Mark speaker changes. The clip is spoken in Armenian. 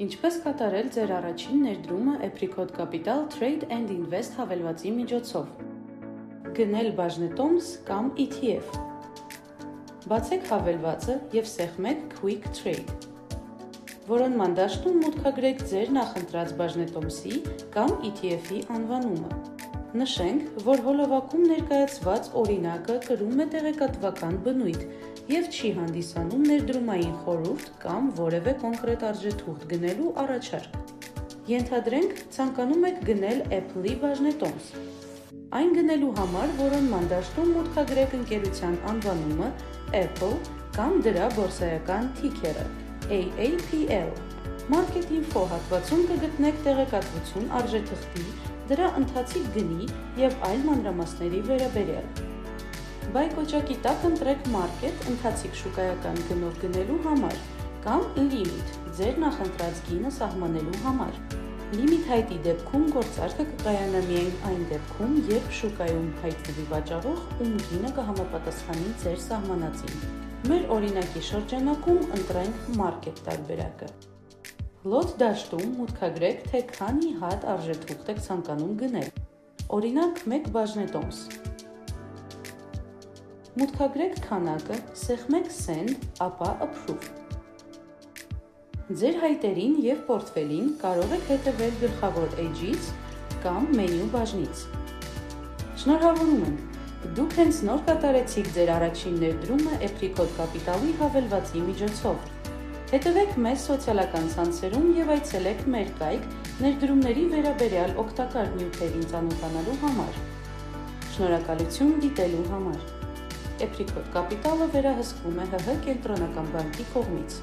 Speaker 1: Ինչպես կատարել ձեր առաջին ներդրումը Apricot Capital Trade and Invest հավելվածի միջոցով։ Գնել բաժնետոմս կամ ETF։ Բացեք հավելվածը և սեղմեք Quick Trade։ Որոնման դաշտում մուտքագրեք ձեր նախընտրած բաժնետոմսի կամ ETF-ի անվանումը։ Նշենք, որ հոլովակում ներկայացված օրինակը կրում է տեղեկատվական բնույթ և չի հանդիսանում ներդրումային խորհուրդ կամ որևէ կոնկրետ արժեթուղթ գնելու առաջարկ։ Ենթադրենք, ցանկանում եք գնել Apple-ի բաժնետոմս։ Այն գնելու համար որոնման դաշտում մուտքագրեք ընկերության անվանումը Apple կամ դրա բորսայական թիքերը AAPL։ Market.info հատվածում կգտնեք տեղեկատվություն արժեթղթի, դրա ընթացիկ գնի և այլ մանրամասների վերաբերյալ։ Բայ կոճակի տակ ընտրեք Market ընթացիկ շուկայական գնով գնելու համար կամ Limit ձեր նախընտրած գինը սահմանելու համար։ Limit հայտի դեպքում գործարքը կկայանա միայն այն դեպքում, երբ շուկայում հայտնվի վաճառող, ում գինը կհամապատասխանի ձեր սահմանածին։ Մեր օրինակի շրջանակում ընտրենք Market տարբերակը։ Lot դաշտում մուտքագրեք, թե քանի հատ արժեթուղթ եք ցանկանում գնել։ Օրինակ, 1 բաժնետոմս։ Մուտքագրեք քանակը, սեղմեք Send, ապա Approve։ Ձեր հայտերին և պորտֆելին կարող եք հետևել գլխավոր էջից կամ մենյու բաժնից։ Շնորհավորում ենք։ Դուք հենց նոր կատարեցիք ձեր առաջին ներդրումը Apricot Capital-ի հավելվածի միջոցով։ Հետևեք մեզ սոցիալական ցանցերում և այցելեք մեր կայք ներդրումների վերաբերյալ օգտակար նյութերին ծանոթանալու համար։ Շնորհակալություն դիտելու համար։ Apricot Capital-ը վերահսկվում է ՀՀ կենտրոնական բանկի կողմից։